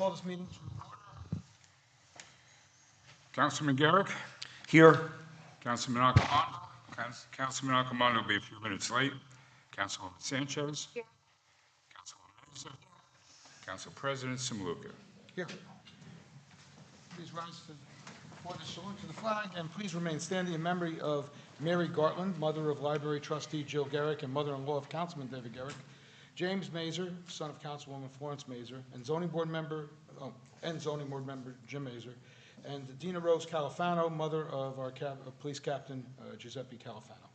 Call this meeting to order. Councilman Garrick, Here. Councilman Acamano. Councilman Acamano will be a few minutes late. Councilwoman Sanchez. Here. Councilwoman Mesa. Council President Simuluka. Here. Please rise for the salute to the flag, and please remain standing in memory of Mary Gartland, mother of Library Trustee Jill Garrick and mother-in-law of Councilman David Garrick, James Mazer, son of Councilwoman Florence Mazer, and Zoning Board Member Jim Mazer, and Dina Rose Califano, mother of our Police Captain Giuseppe Califano.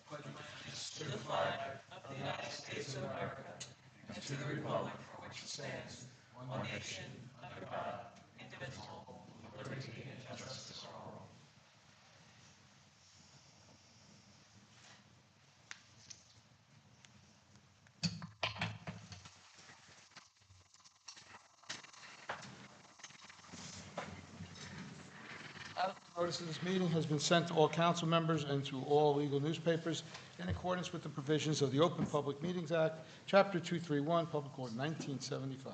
Pledge allegiance to the flag of the United States of America and to the republic for which it stands, one nation, under God, indivisible, with liberty and justice for all. Notice of this meeting has been sent to all council members and to all legal newspapers in accordance with the provisions of the Open Public Meetings Act, Chapter 231, Public Order 1975.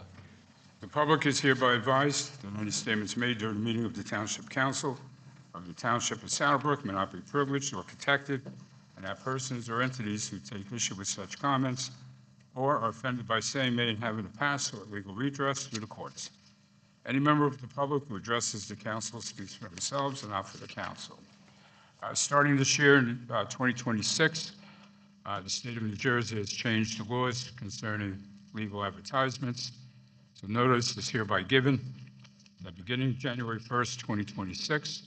The public is hereby advised that any statements made during the meeting of the Township Council of the Township of Saddlebrook may not be privileged or protected, and that persons or entities who take issue with such comments or are offended by saying may have in the past sought legal redress through the courts. Any member of the public who addresses the council speaks for themselves and not for the council. Starting this year in 2026, the state of New Jersey has changed the laws concerning legal advertisements. So notice is hereby given that beginning January 1st, 2026,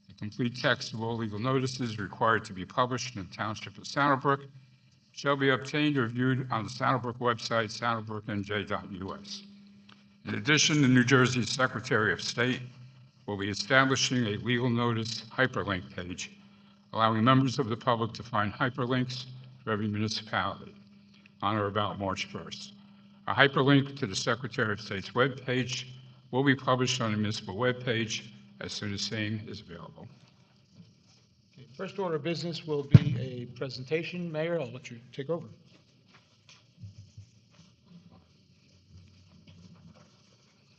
the complete text of all legal notices required to be published in the Township of Saddlebrook shall be obtained or viewed on the Saddlebrook website, saddlebrooknj.us. In addition, the New Jersey Secretary of State will be establishing a legal notice hyperlink page, allowing members of the public to find hyperlinks for every municipality on or about March 1st. A hyperlink to the Secretary of State's webpage will be published on the municipal webpage as soon as same is available. Okay, first order of business will be a presentation. Mayor, I'll let you take over.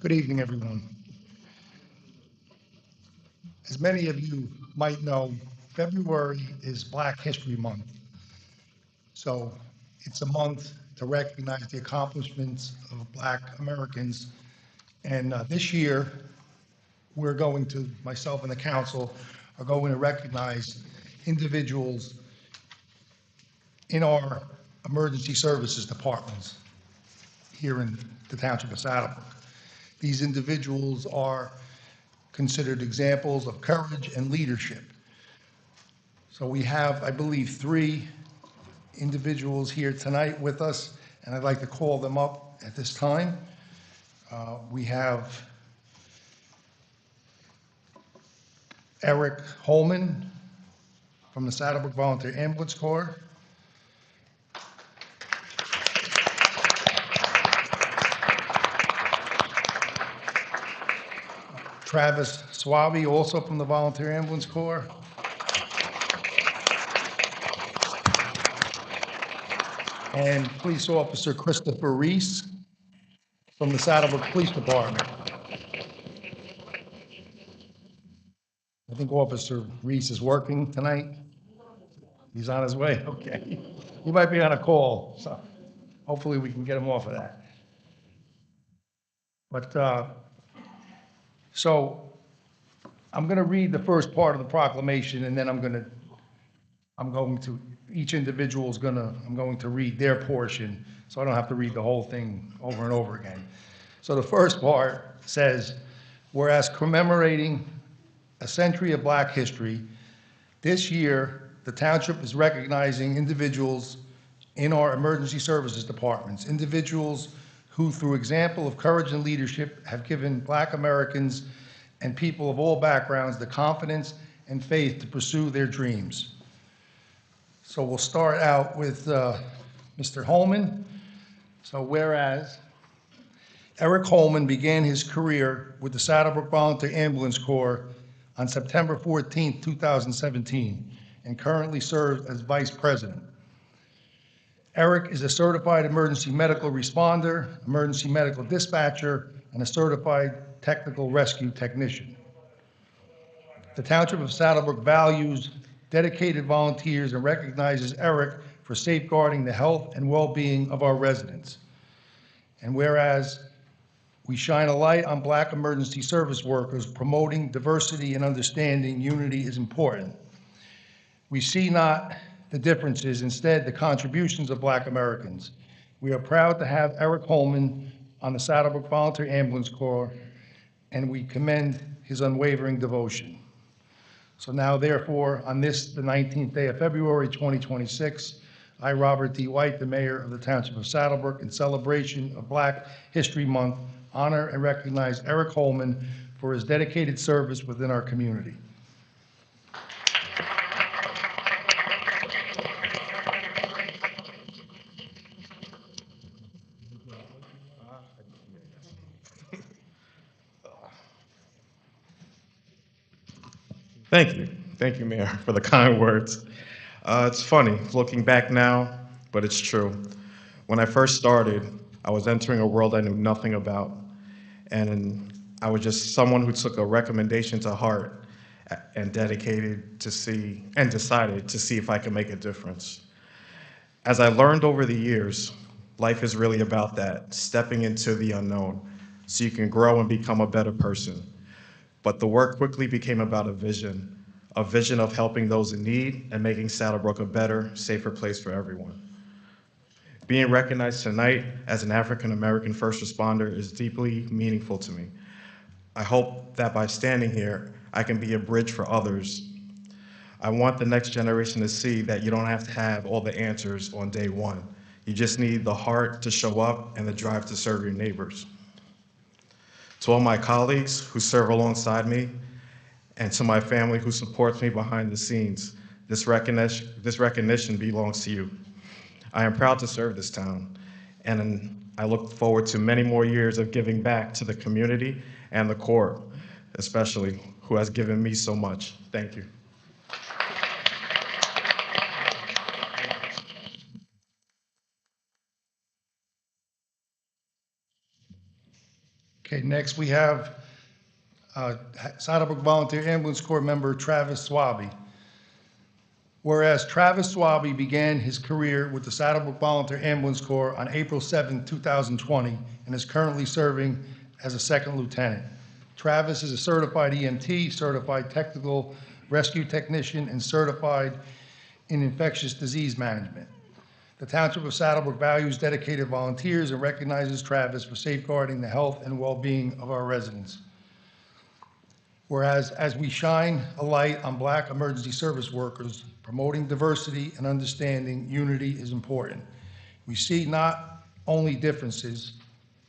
Good evening, everyone. As many of you might know, February is Black History Month. So it's a month to recognize the accomplishments of Black Americans. And this year, myself and the council are going to recognize individuals in our emergency services departments here in the Township of Saddlebrook. These individuals are considered examples of courage and leadership. So we have, I believe, 3 individuals here tonight with us, and I'd like to call them up at this time. We have Eric Holman from the Saddlebrook Volunteer Ambulance Corps. Travis Swaby, also from the Volunteer Ambulance Corps. And Police Officer Christopher Reese from the Saddlebrook Police Department. I think Officer Reese is working tonight. He's on his way, okay. He might be on a call, so hopefully we can get him off of that. But, so I'm going to read the first part of the proclamation, and then I'm going to, each individual is I'm going to read their portion, so I don't have to read the whole thing over and over again. So the first part says, whereas commemorating a century of Black history, this year, the township is recognizing individuals in our emergency services departments, individuals who, through example of courage and leadership, have given Black Americans and people of all backgrounds the confidence and faith to pursue their dreams. So we'll start out with Mr. Holman. So whereas Eric Holman began his career with the Saddlebrook Volunteer Ambulance Corps on September 14, 2017, and currently serves as Vice President. Eric is a certified emergency medical responder, emergency medical dispatcher, and a certified technical rescue technician. The Township of Saddlebrook values dedicated volunteers and recognizes Eric for safeguarding the health and well-being of our residents. And whereas we shine a light on Black emergency service workers, promoting diversity and understanding unity is important. We see not the differences, instead the contributions of Black Americans. We are proud to have Eric Holman on the Saddlebrook Volunteer Ambulance Corps, and we commend his unwavering devotion. So now therefore, on this, the 19th day of February, 2026, I, Robert D. White, the mayor of the Township of Saddlebrook, in celebration of Black History Month, honor and recognize Eric Holman for his dedicated service within our community. Thank you. Thank you, Mayor, for the kind words. It's funny, looking back now, but it's true. When I first started, I was entering a world I knew nothing about, and I was just someone who took a recommendation to heart and dedicated to see, and decided to see if I could make a difference. As I learned over the years, life is really about that, stepping into the unknown, so you can grow and become a better person. But the work quickly became about a vision of helping those in need and making Saddlebrook a better, safer place for everyone. Being recognized tonight as an African-American first responder is deeply meaningful to me. I hope that by standing here, I can be a bridge for others. I want the next generation to see that you don't have to have all the answers on day one. You just need the heart to show up and the drive to serve your neighbors. To all my colleagues who serve alongside me, and to my family who supports me behind the scenes, this recognition belongs to you. I am proud to serve this town, and I look forward to many more years of giving back to the community and the Corps, especially, who has given me so much. Thank you. Okay, next we have Saddlebrook Volunteer Ambulance Corps member Travis Swaby. Whereas Travis Swaby began his career with the Saddlebrook Volunteer Ambulance Corps on April 7, 2020, and is currently serving as a second lieutenant. Travis is a certified EMT, certified technical rescue technician, and certified in infectious disease management. The Township of Saddlebrook values dedicated volunteers and recognizes Travis for safeguarding the health and well-being of our residents. Whereas, as we shine a light on Black emergency service workers, promoting diversity and understanding unity is important. We see not only differences,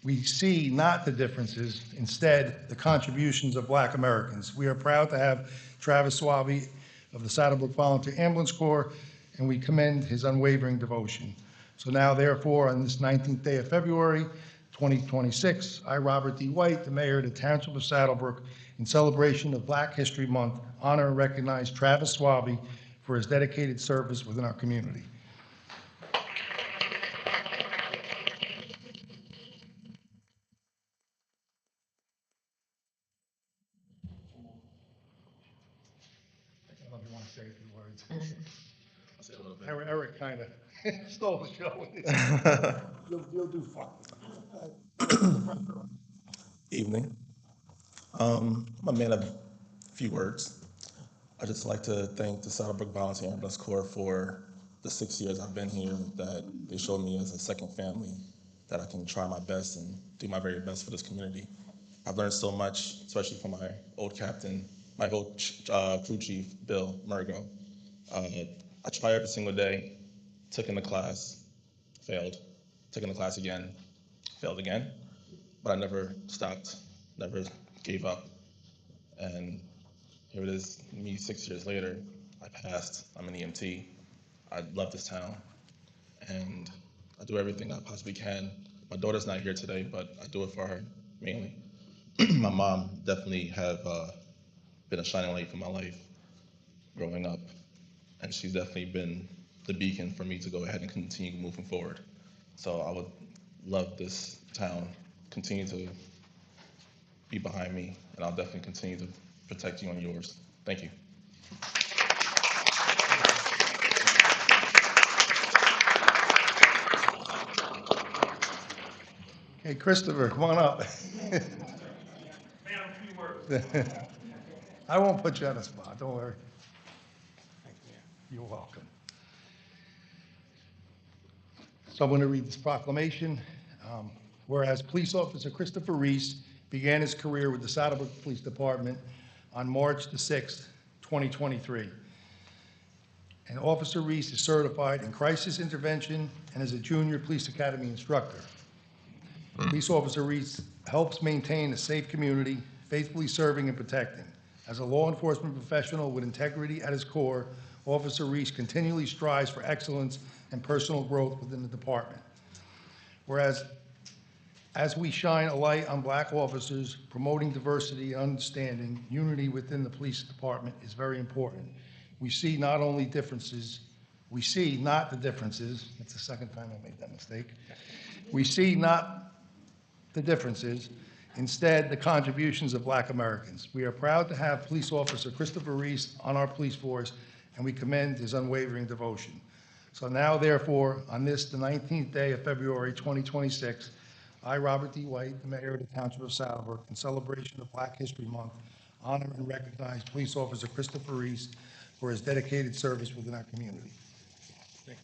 we see not the differences, instead the contributions of Black Americans. We are proud to have Travis Swaby of the Saddlebrook Volunteer Ambulance Corps, and we commend his unwavering devotion. So now, therefore, on this 19th day of February, 2026, I, Robert D. White, the mayor of the Township of Saddlebrook, in celebration of Black History Month, honor and recognize Travis Swaby for his dedicated service within our community. I don't know if you want to say a few words. Eric kind of stole the show. You'll do fine. Evening. I'm a man of few words. I just like to thank the Saddlebrook Volunteer Ambulance Corps for the 6 years I've been here, that they showed me as a second family that I can try my best and do my very best for this community. I've learned so much, especially from my old captain, my old crew chief, Bill Murgo. I try every single day, took in the class, failed, took in the class again, failed again, but I never stopped, never gave up. And here it is, me 6 years later, I passed, I'm an EMT. I love this town, and I do everything I possibly can. My daughter's not here today, but I do it for her, mainly. My mom definitely have been a shining light for my life growing up, and she's definitely been the beacon for me to go ahead and continue moving forward. So I would love this town continue to be behind me, and I'll definitely continue to protect you on yours. Thank you. Hey, Christopher, come on up. I won't put you on the spot, don't worry. You're welcome. So I'm going to read this proclamation. Whereas Police Officer Christopher Reese began his career with the Saddlebrook Police Department on March the 6th, 2023. And Officer Reese is certified in crisis intervention and is a junior police academy instructor. Police Officer Reese helps maintain a safe community, faithfully serving and protecting. As a law enforcement professional with integrity at his core, Officer Reese continually strives for excellence and personal growth within the department. Whereas, as we shine a light on black officers, promoting diversity and understanding, unity within the police department is very important. We see not only differences, we see not the differences, that's the second time I made that mistake. We see not the differences, instead the contributions of black Americans. We are proud to have Police Officer Christopher Reese on our police force, and we commend his unwavering devotion. So now, therefore, on this, the 19th day of February 2026, I, Robert D. White, the Mayor of the Township of Saddlebrook, in celebration of Black History Month, honor and recognize Police Officer Christopher Reese for his dedicated service within our community. Thank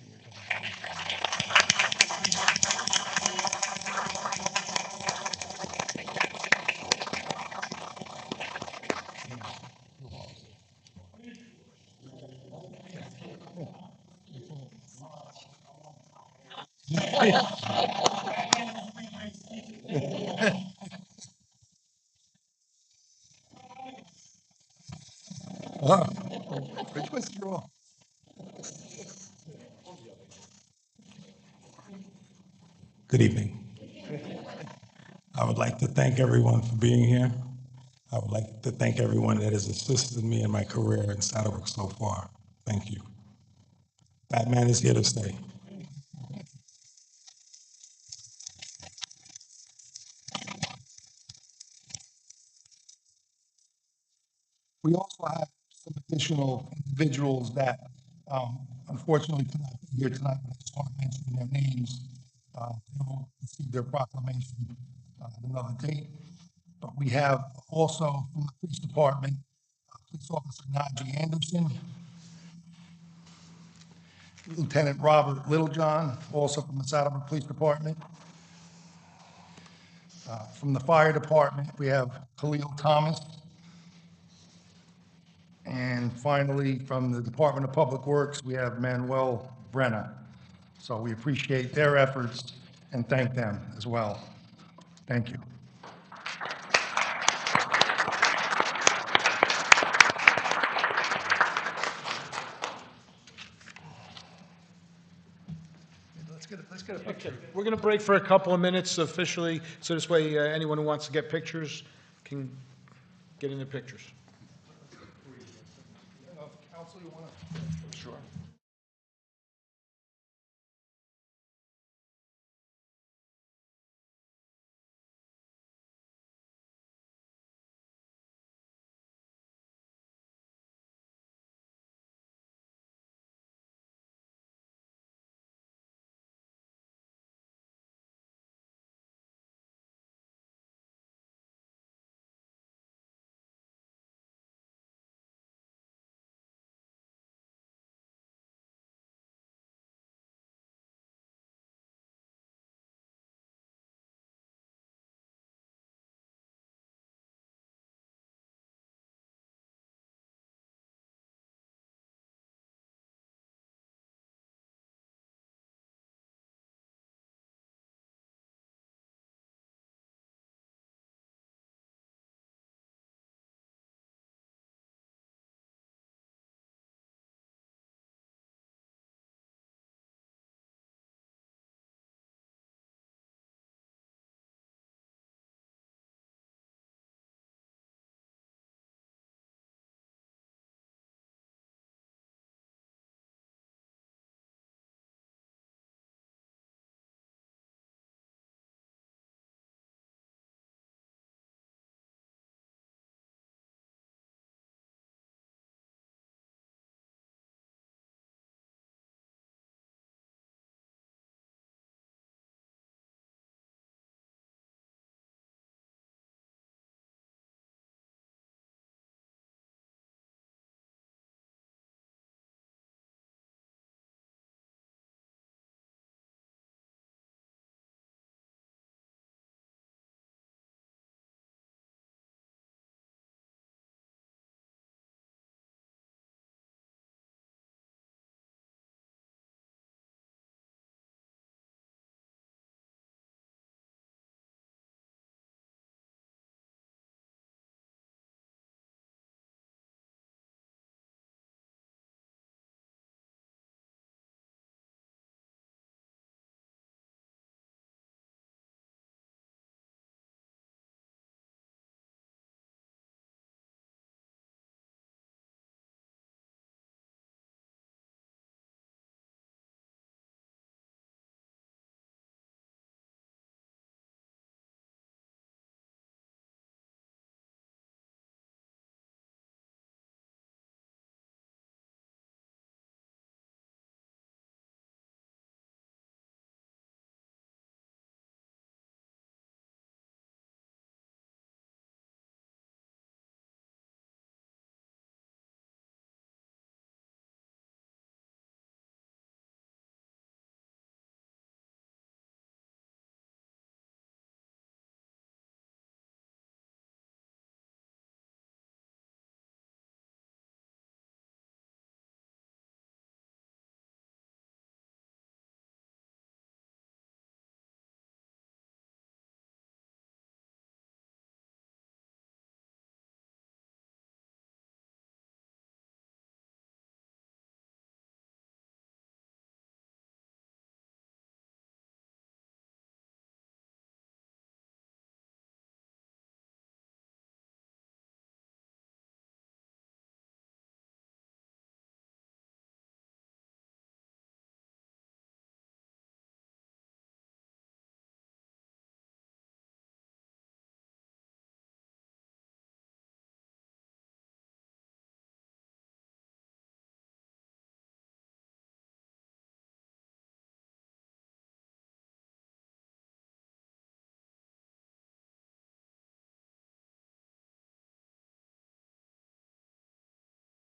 Which was wrong? Good evening. I would like to thank everyone for being here. I would like to thank everyone that has assisted me in my career in Saddlebrook so far. Thank you. Batman is here to stay. We also have some additional individuals that unfortunately could not be here tonight, but I just want to mention their names. They will receive their proclamation at another date. But we have also from the police department, Police Officer Najee Anderson, Lieutenant Robert Littlejohn, also from the Saddlebrook Police Department. From the fire department, we have Khalil Thomas. And finally, from the Department of Public Works, we have Manuel Brenna. So we appreciate their efforts and thank them as well. Thank you. Let's get a picture. Okay, we're going to break for a couple of minutes officially, so this way anyone who wants to get pictures can get in the pictures. Council, you want to? Sure.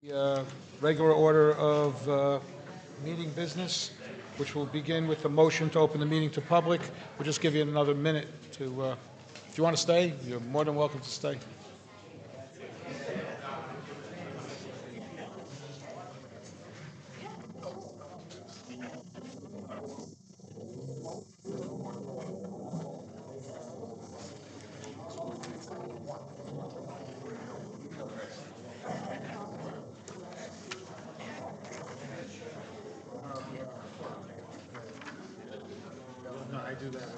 The regular order of meeting business, which will begin with the motion to open the meeting to public. We'll just give you another minute to, if you want to stay, you're more than welcome to stay. No, I do that at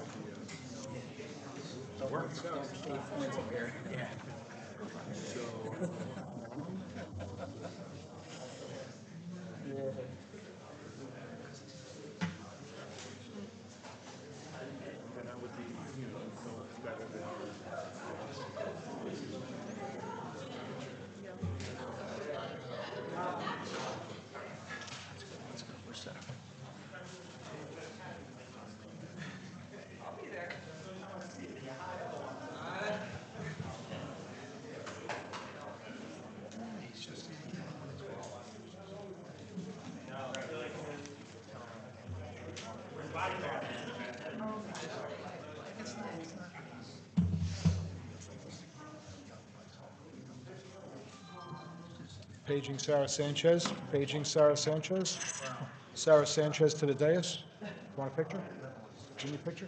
Paging Sarah Sanchez. Paging Sarah Sanchez. Sarah Sanchez to the dais. You want a picture? Give me a picture.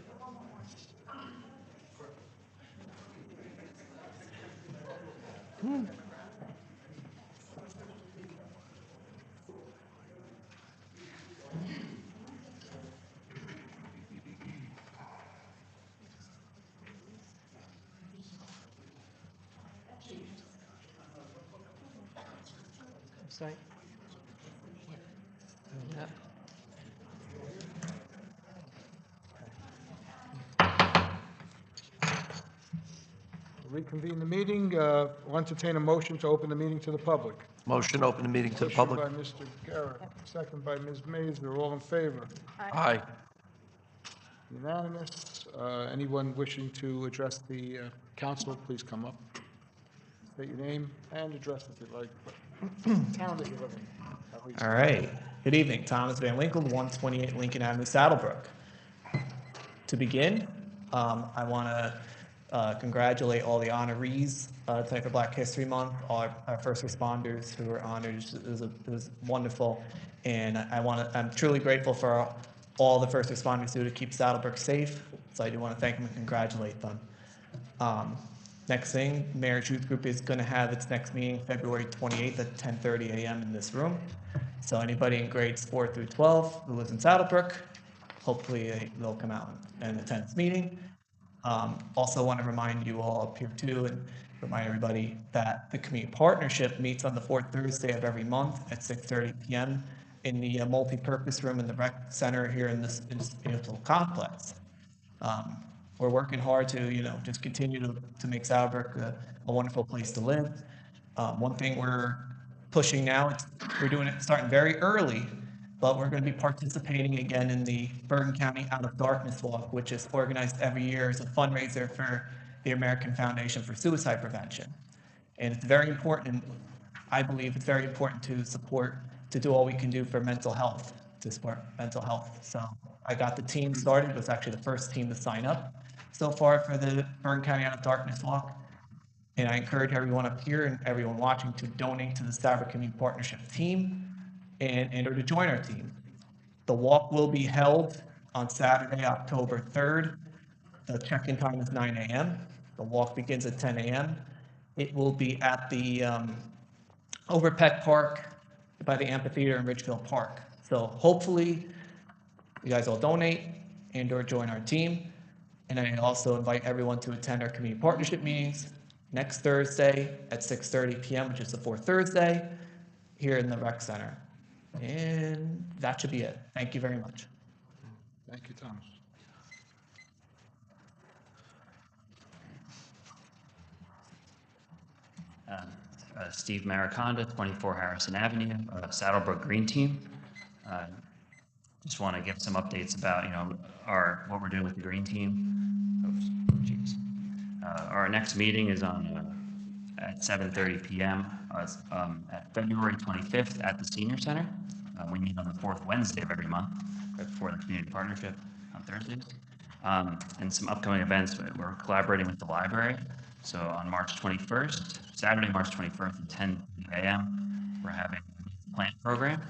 Sorry. Yep. Reconvene the meeting. We'll entertain a motion to open the meeting to the public. Motion to open the meeting to the public. Motion by Mr. Garrett, second by Ms. Mazer. All in favor? Aye. Unanimous. Anyone wishing to address the council, please come up. State your name and address if you'd like. Town that you live in. All right. Good evening. Thomas Van Winkle, 128 Lincoln Avenue, Saddlebrook. To begin, I want to congratulate all the honorees tonight for Black History Month, all our first responders who were honored. It was wonderful, and I'm truly grateful for all the first responders who do to keep Saddlebrook safe. So I do want to thank them and congratulate them. Next thing, Mayor's Youth Group is going to have its next meeting February 28th at 10:30 a.m. in this room. So anybody in grades 4 through 12 who lives in Saddlebrook, hopefully they'll come out and attend this meeting. Also want to remind you all up here too, and remind everybody that the Community Partnership meets on the fourth Thursday of every month at 6:30 p.m. in the multi-purpose room in the rec center here in this beautiful complex. We're working hard to, just continue to make Saddlebrook a wonderful place to live. One thing we're pushing now, we're doing it starting very early, but we're going to be participating again in the Bergen County Out of Darkness Walk, which is organized every year as a fundraiser for the American Foundation for Suicide Prevention. And it's very important, I believe it's very important to do all we can do for mental health, to support mental health. So I got the team started. It was actually the first team to sign up so far for the Bergen County Out of Darkness Walk. And I encourage everyone up here and everyone watching to donate to the Saddlebrook Community Partnership team and or to join our team. The walk will be held on Saturday, October 3rd. The check-in time is 9 a.m. The walk begins at 10 a.m. It will be at the Overpeck Park by the amphitheater in Ridgeville Park. So hopefully you guys all donate and or join our team. And I also invite everyone to attend our community partnership meetings next Thursday at 6:30 p.m., which is the fourth Thursday, here in the rec center. And that should be it. Thank you very much. Thank you, Thomas. Steve Mariconda, 24 Harrison Avenue, Saddlebrook Green Team. Just want to give some updates about, what we're doing with the Green Team. Our next meeting is on at 7:30 PM at February 25th at the Senior Center. We meet on the fourth Wednesday of every month, right before the community partnership on Thursdays. And some upcoming events, we're collaborating with the library. So on March 21st, Saturday, March 21st at 10 a.m., we're having a plant program.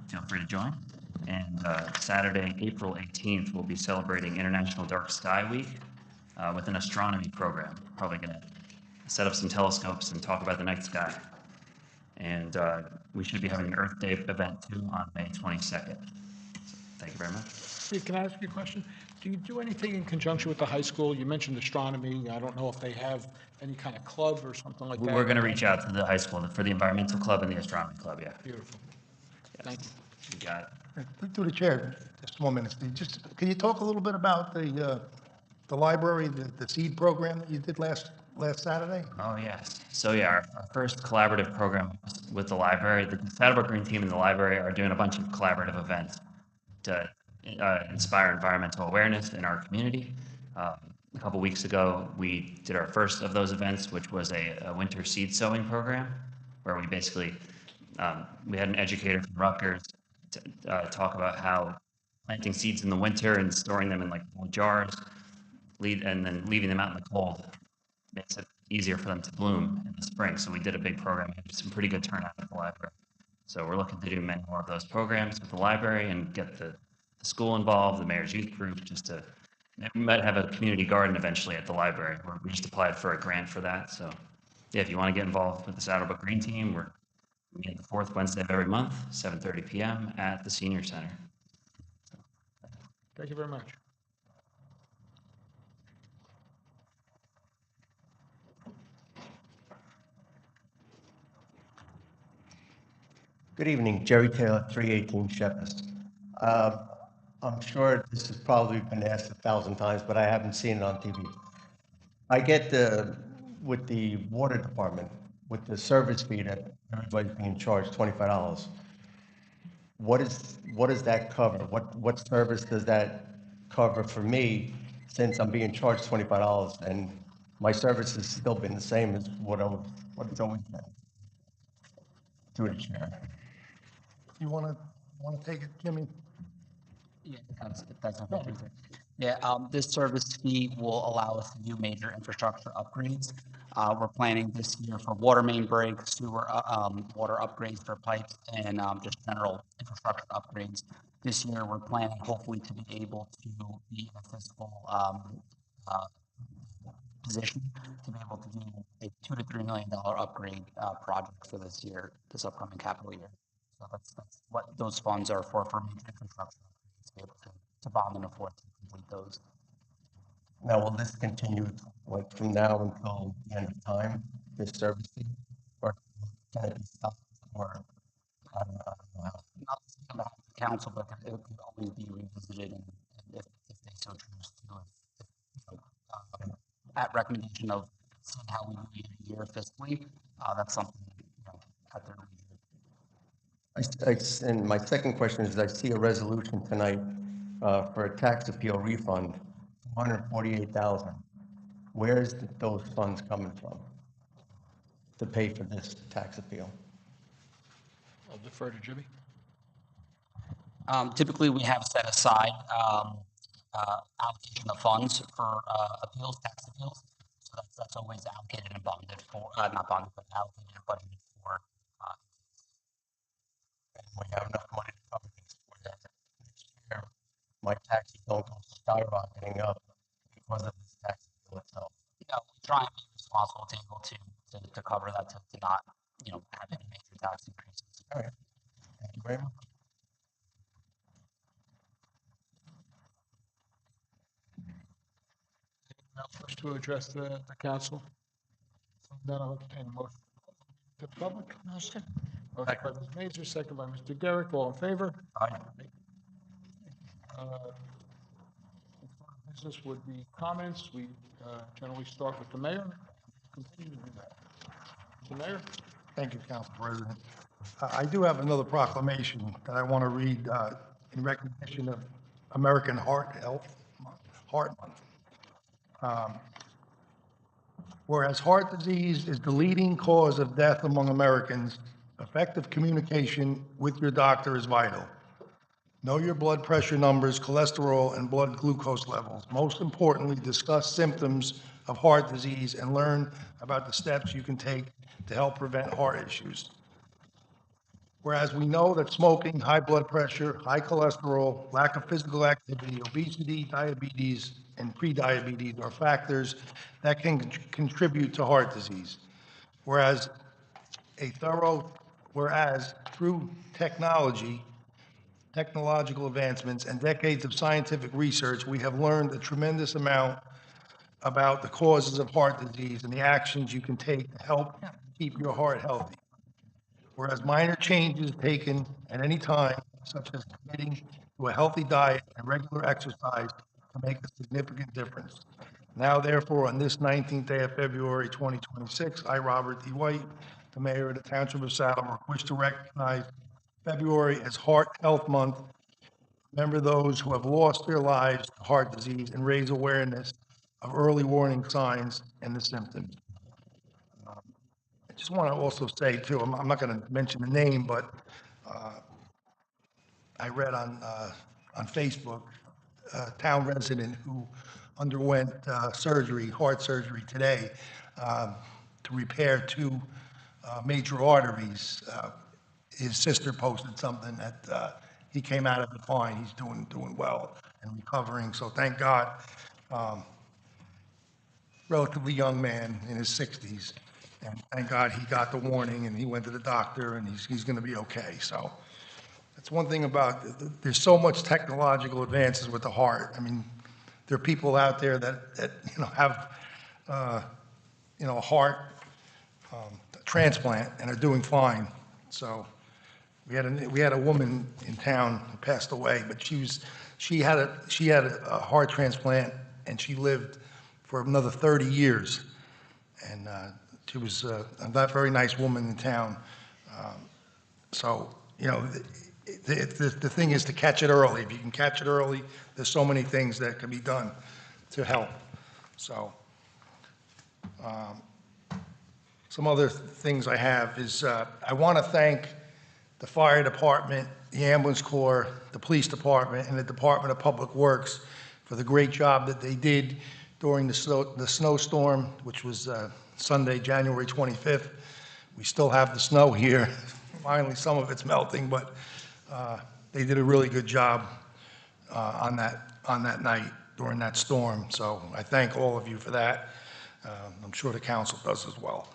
Feel free to join. And Saturday, April 18th, we'll be celebrating International Dark Sky Week with an astronomy program. Probably going to set up some telescopes and talk about the night sky. And we should be having an Earth Day event too on May 22nd. Thank you very much. Steve, can I ask you a question? Do you do anything in conjunction with the high school? You mentioned astronomy. I don't know if they have any kind of club or something like that. We're going to reach out to the high school for the environmental club and the astronomy club, yeah. Beautiful. Thank you. You got it. Through the chair, just 1 minute, Steve. Just, can you talk a little bit about the library, the seed program that you did last Saturday? Oh, yes. So, yeah, our first collaborative program with the library, the Saddlebrook Green Team and the library are doing a bunch of collaborative events to inspire environmental awareness in our community. A couple weeks ago, we did our first of those events, which was a winter seed sowing program, where we basically, we had an educator from Rutgers to talk about how planting seeds in the winter and storing them in like little jars, and then leaving them out in the cold makes it easier for them to bloom in the spring. So we did a big program, had some pretty good turnout at the library. So we're looking to do many more of those programs with the library and get the school involved, the mayor's youth group, just to, we might have a community garden eventually at the library. We just applied for a grant for that. So yeah, if you want to get involved with the Saddlebrook Green Team, we're meeting the fourth Wednesday of every month, 7:30 PM at the Senior Center. Thank you very much. Good evening, Jerry Taylor, 318 Shepherd. I'm sure this has probably been asked 1,000 times, but I haven't seen it on TV. I get with the water department, with the service fee that everybody's being charged $25. What does that cover? What service does that cover for me, since I'm being charged $25 and my service has still been the same as what it's always been? Through the chair. You want to take it, Jimmy? Yeah, that's okay. Yeah, this service fee will allow us to do major infrastructure upgrades. We're planning this year for water main breaks, sewer, water upgrades for pipes, and just general infrastructure upgrades. This year, we're planning hopefully to be able to be in a fiscal position to be able to do a $2 to $3 million upgrade project for this year, this upcoming capital year. So that's what those funds are for major infrastructure upgrades, to be able to bond and afford to complete those. Now, will this continue like from now until the end of time, this service fee? Or can it be stopped, or I don't know how? Not to speak on behalf of the council, but it could always be revisited, and if they so choose to, if you know, at recommendation of seeing how we do a year fiscally, that's something, at their leisure. And my second question is, I see a resolution tonight for a tax appeal refund, $148,000. Where's those funds coming from to pay for this tax appeal? I'll defer to Jimmy. Typically, we have set aside allocation of funds for appeals, tax appeals. So that's always allocated and bonded for, not bonded, but allocated and budgeted for. And we have enough money to cover this for that. Next year, my taxes don't go skyrocketing up because of this tax appeal itself. We try and be responsible to able to cover that, to not, have any major tax increases. All right. Thank you very much. Anyone else wish to address the council? Then I'll entertain a motion to the public. Motion by Ms. Mazur, second by Mr. Garrick. All in favor? Aye. Business would be comments. We generally start with the mayor. Continue to do that. Mr. Mayor? Thank you, Council President. I do have another proclamation that I want to read in recognition of American Heart Month. Whereas heart disease is the leading cause of death among Americans, effective communication with your doctor is vital. Know your blood pressure numbers, cholesterol, and blood glucose levels. Most importantly, discuss symptoms of heart disease and learn about the steps you can take to help prevent heart issues. Whereas we know that smoking, high blood pressure, high cholesterol, lack of physical activity, obesity, diabetes, and prediabetes are factors that can contribute to heart disease. Whereas through technological advancements, and decades of scientific research, we have learned a tremendous amount about the causes of heart disease and the actions you can take to help keep your heart healthy. Whereas minor changes taken at any time, such as committing to a healthy diet and regular exercise, can make a significant difference. Now therefore, on this 19th day of February 2026, I, Robert D. White, the mayor of the Township of Saddlebrook, wish to recognize February as Heart Health Month, remember those who have lost their lives to heart disease, and raise awareness of early warning signs and the symptoms. I just want to also say too, I'm not going to mention the name, but I read on Facebook, a town resident who underwent heart surgery today, to repair two major arteries. His sister posted something that he came out of it fine. He's doing well and recovering. So thank God. Relatively young man in his 60s, and thank God he got the warning and he went to the doctor and he's going to be okay. So that's one thing about, there's so much technological advances with the heart. I mean, there are people out there that have a heart transplant and are doing fine. So we had a woman in town who passed away, but she had a heart transplant and she lived for another 30 years. And she was a very nice woman in town. So, the thing is to catch it early. If you can catch it early, there's so many things that can be done to help. So, some other things I have is I want to thank the fire department, the ambulance corps, the police department, and the Department of Public Works for the great job that they did during the snowstorm, which was Sunday, January 25th. We still have the snow here. Finally, some of it's melting, but they did a really good job on that night during that storm. So I thank all of you for that. I'm sure the council does as well.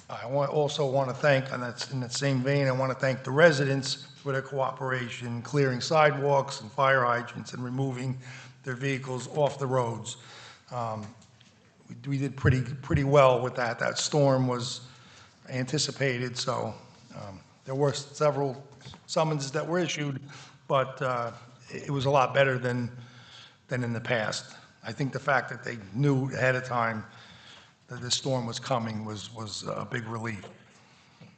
I also want to thank, in that same vein, I want to thank the residents for their cooperation, clearing sidewalks and fire hydrants and removing their vehicles off the roads. We did pretty well with that. That storm was anticipated, so there were several summonses that were issued, but it was a lot better than in the past. I think the fact that they knew ahead of time that this storm was coming was a big relief.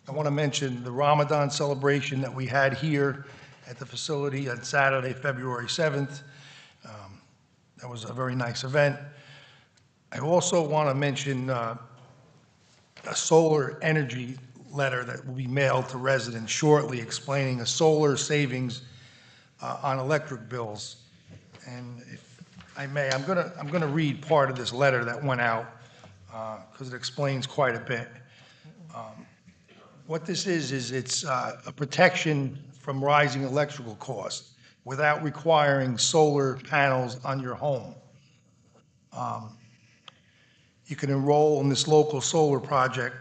I want to mention the Ramadan celebration that we had here at the facility on Saturday, February 7th. That was a very nice event. I also want to mention a solar energy letter that will be mailed to residents shortly explaining a solar savings on electric bills. And if I may, I'm going to read part of this letter that went out because it explains quite a bit. What this is it's a protection from rising electrical costs without requiring solar panels on your home. You can enroll in this local solar project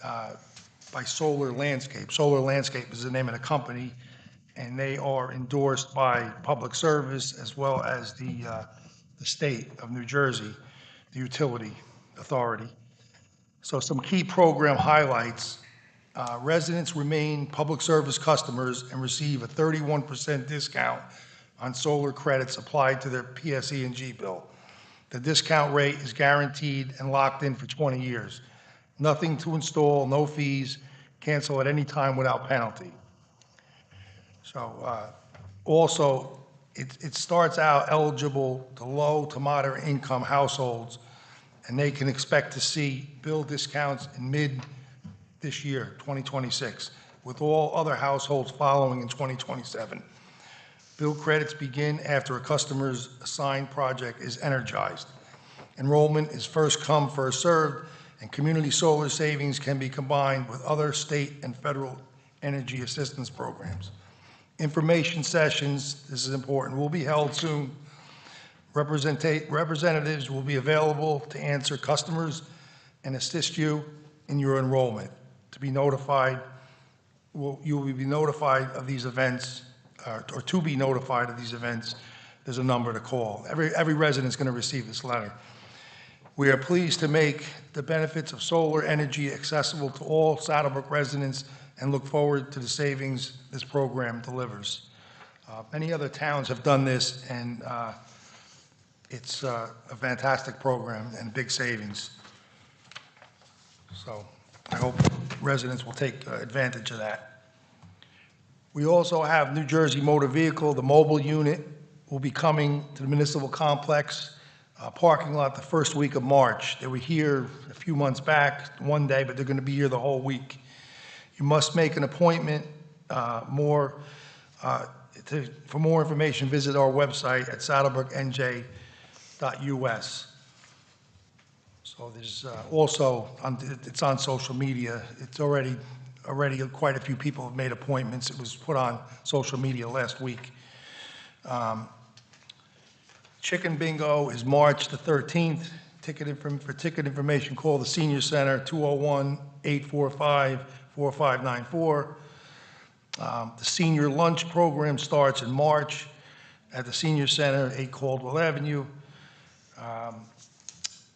by Solar Landscape. Solar Landscape is the name of the company, and they are endorsed by Public Service as well as the state of New Jersey, the utility authority. So some key program highlights. Residents remain public service customers and receive a 31% discount on solar credits applied to their PSE&G bill. The discount rate is guaranteed and locked in for 20 years. Nothing to install, no fees, cancel at any time without penalty. So also, it starts out eligible to low to moderate income households, and they can expect to see bill discounts in mid this year, 2026, with all other households following in 2027. Bill credits begin after a customer's assigned project is energized. Enrollment is first come, first served, and community solar savings can be combined with other state and federal energy assistance programs. Information sessions, this is important, will be held soon. Representatives will be available to answer customers and assist you in your enrollment. To be notified, you will be notified of these events, or to be notified of these events, there's a number to call. Every resident's going to receive this letter. We are pleased to make the benefits of solar energy accessible to all Saddlebrook residents and look forward to the savings this program delivers. Many other towns have done this, and it's a fantastic program and big savings. So I hope residents will take advantage of that. We also have New Jersey Motor Vehicle, the mobile unit will be coming to the municipal complex parking lot the first week of March. They were here a few months back, one day, but they're going to be here the whole week. You must make an appointment. For more information, visit our website at saddlebrooknj.us. So there's also, it's on social media. It's already quite a few people have made appointments. It was put on social media last week. Chicken Bingo is March the 13th. For ticket information, call the Senior Center, 201-845-4594. The Senior Lunch Program starts in March at the Senior Center, 8 Caldwell Avenue.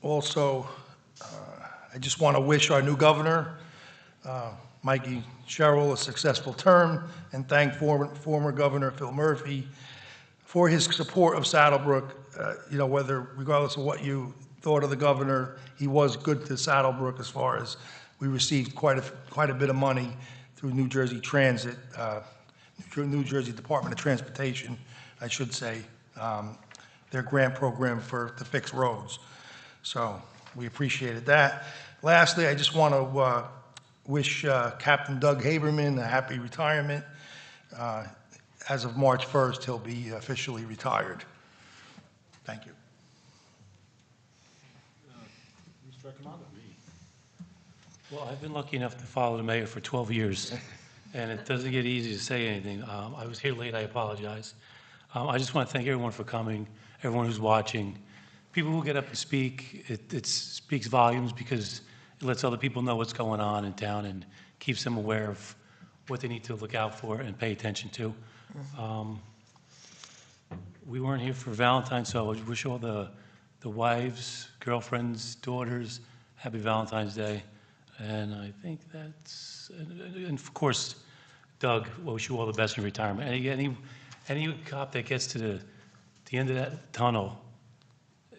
Also, I just want to wish our new governor, Mikey Sherrill, a successful term, and thank former Governor Phil Murphy for his support of Saddlebrook. Regardless of what you thought of the governor, he was good to Saddlebrook as far as we received quite a bit of money through New Jersey Transit, New Jersey Department of Transportation, I should say, their grant program to fix roads. So we appreciated that. Lastly, I just want to wish Captain Doug Haberman a happy retirement. As of March 1st, he'll be officially retired. Thank you. Mr. Commander. Well, I've been lucky enough to follow the mayor for 12 years, and it doesn't get easy to say anything. I was here late, I apologize. I just want to thank everyone for coming, everyone who's watching. People who get up and speak, it speaks volumes because it lets other people know what's going on in town and keeps them aware of what they need to look out for and pay attention to. We weren't here for Valentine's, so I wish all the wives, girlfriends, daughters, happy Valentine's Day. And I think that's, and of course, Doug, I wish you all the best in retirement. Any cop that gets to the end of that tunnel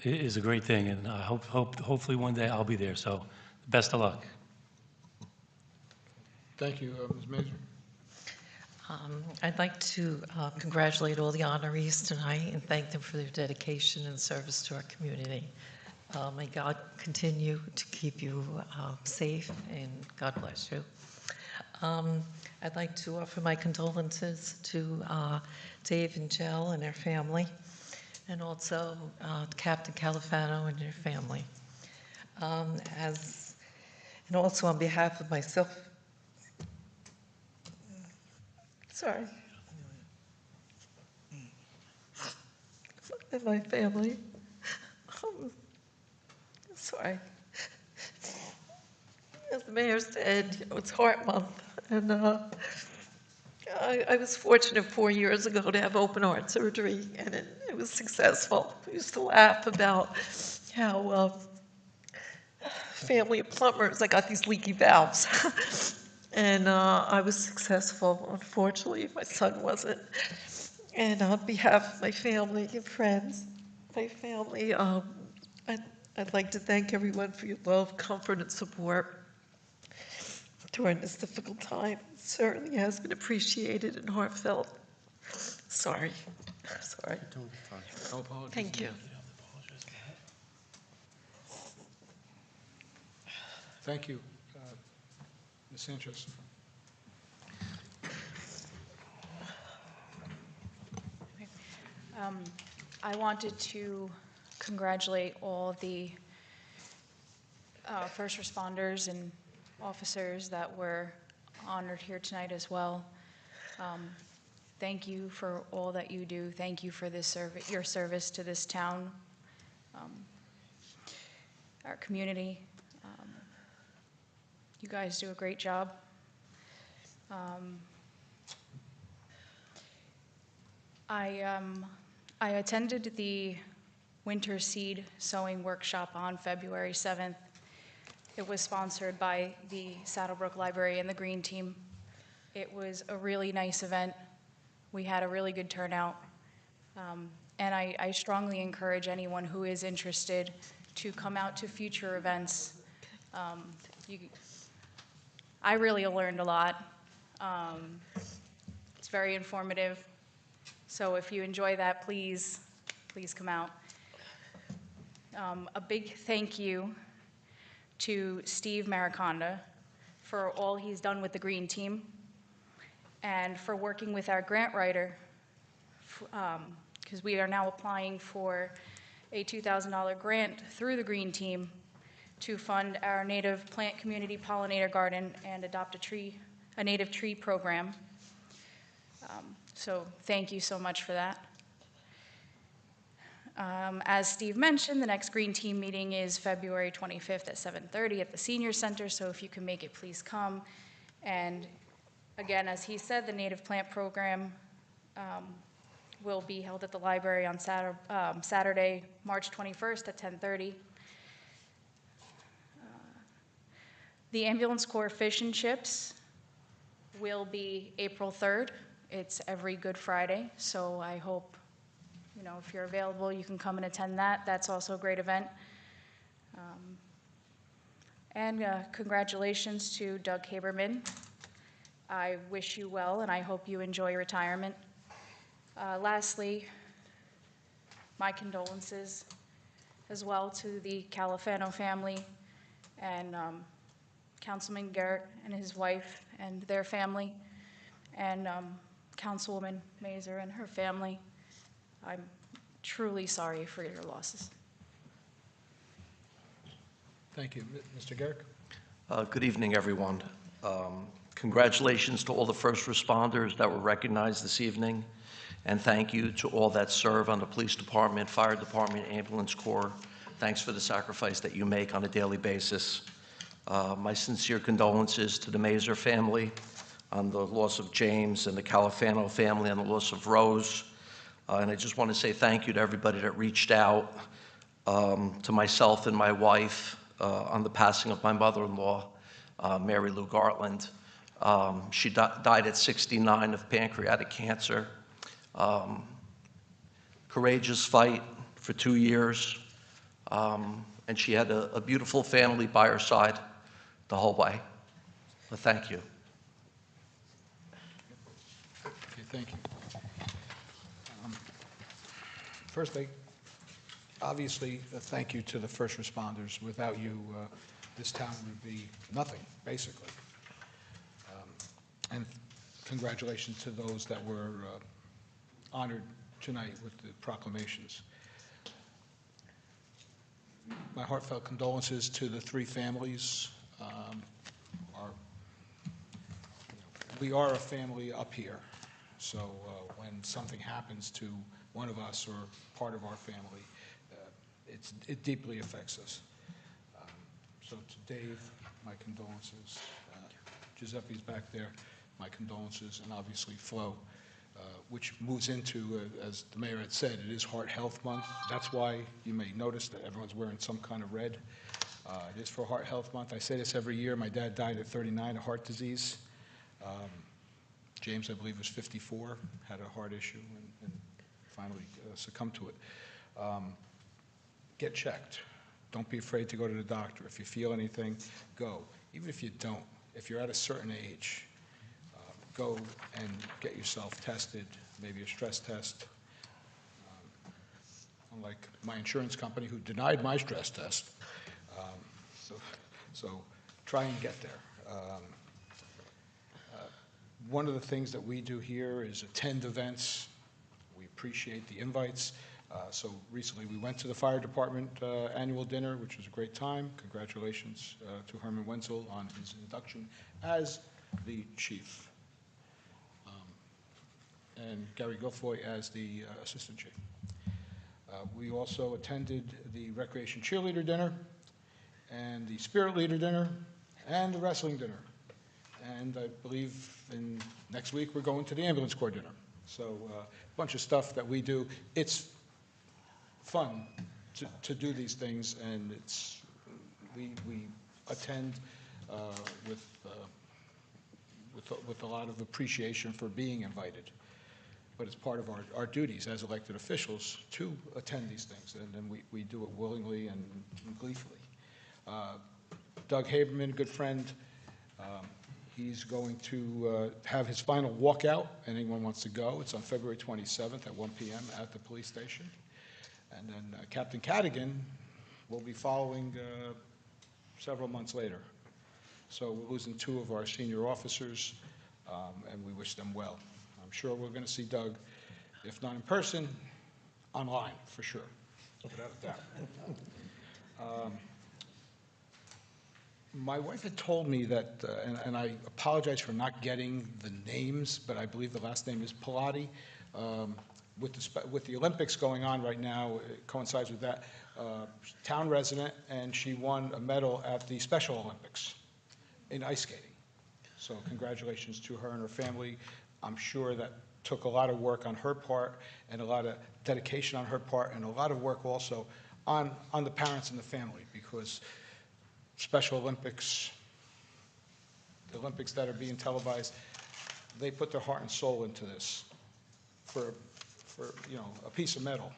is a great thing, and I hopefully one day I'll be there. So, best of luck. Thank you, Ms. Major. I'd like to congratulate all the honorees tonight and thank them for their dedication and service to our community. May God continue to keep you safe, and God bless you. I'd like to offer my condolences to Dave and Jill and their family, and also Captain Califano and their family. And also on behalf of myself, sorry, and my family, sorry. As the mayor said, it's Heart Month, and I was fortunate 4 years ago to have open heart surgery, and it was successful. We used to laugh about how family of plumbers, I got these leaky valves, and I was successful. Unfortunately, my son wasn't. And on behalf of my family and friends, my family, I'd like to thank everyone for your love, comfort, and support during this difficult time. It certainly has been appreciated and heartfelt. Sorry. Sorry. No apologies. Thank you. Thank you. Ms. Sanchez. I wanted to congratulate all the first responders and officers that were honored here tonight as well. Thank you for all that you do. Thank you for this your service to this town, our community. You guys do a great job. I attended the winter seed sowing workshop on February 7th. It was sponsored by the Saddlebrook Library and the Green Team. It was a really nice event. We had a really good turnout. And I strongly encourage anyone who is interested to come out to future events. I really learned a lot. It's very informative. So if you enjoy that, please come out. A big thank you to Steve Mariconda for all he's done with the Green Team and for working with our grant writer, because we are now applying for a $2,000 grant through the Green Team to fund our native plant community pollinator garden and adopt a native tree program. So thank you so much for that. As Steve mentioned, the next Green Team meeting is February 25th at 7:30 at the Senior Center, so if you can make it, please come. And again, as he said, the native plant program will be held at the library on Saturday, March 21st at 10:30. The Ambulance Corps Fish and Chips will be April 3rd. It's every Good Friday, so I hope, if you're available, you can come and attend that. That's also a great event. And congratulations to Doug Haberman. I wish you well, and I hope you enjoy retirement. Lastly, my condolences as well to the Califano family and Councilman Garrett and his wife and their family, and Councilwoman Mazer and her family. I'm truly sorry for your losses. Thank you. Mr. Garrett? Good evening, everyone. Congratulations to all the first responders that were recognized this evening, and thank you to all that serve on the police department, fire department, ambulance corps. Thanks for the sacrifice that you make on a daily basis. My sincere condolences to the Mazer family on the loss of James and the Califano family on the loss of Rose. And I just want to say thank you to everybody that reached out, to myself and my wife on the passing of my mother-in-law, Mary Lou Gartland. She died at 69 of pancreatic cancer. Courageous fight for 2 years. And she had a beautiful family by her side the whole way. But thank you. Okay, thank you. First, obviously, a thank you to the first responders. Without you, this town would be nothing, basically. And congratulations to those that were honored tonight with the proclamations. My heartfelt condolences to the three families. We are a family up here, so when something happens to one of us or part of our family, it deeply affects us. So to Dave, my condolences. Giuseppe's back there, my condolences, and obviously Flo, which moves into, as the mayor had said, it is Heart Health Month. That's why you may notice that everyone's wearing some kind of red. It is for Heart Health Month. I say this every year. My dad died at 39 of heart disease. James, I believe, was 54, had a heart issue, and finally succumbed to it. Get checked. Don't be afraid to go to the doctor. If you feel anything, go. Even if you don't, if you're at a certain age, go and get yourself tested, maybe a stress test. Unlike my insurance company who denied my stress test. So try and get there. One of the things that we do here is attend events. We appreciate the invites. So recently, we went to the fire department annual dinner, which was a great time. Congratulations to Herman Wenzel on his induction as the chief, and Gary Guilfoy as the assistant chief. We also attended the recreation cheerleader dinner, and the spirit leader dinner, and the wrestling dinner. And I believe next week, we're going to the ambulance corps dinner. So a bunch of stuff that we do. It's fun to do these things, and we attend with a lot of appreciation for being invited. But it's part of our duties as elected officials to attend these things, and we do it willingly and gleefully. Doug Haberman, good friend, he's going to have his final walkout. Anyone wants to go, it's on February 27th at 1 p.m. at the police station. And then Captain Cadigan will be following several months later. So we're losing two of our senior officers, and we wish them well. I'm sure we're going to see Doug, if not in person, online, for sure, without a doubt. My wife had told me that, and I apologize for not getting the names, but I believe the last name is Pilati. With the Olympics going on right now, it coincides with that, town resident, and she won a medal at the Special Olympics in ice skating. So congratulations to her and her family. I'm sure that took a lot of work on her part and a lot of dedication on her part and a lot of work also on the parents and the family, because Special Olympics, the Olympics that are being televised, they put their heart and soul into this for a piece of metal,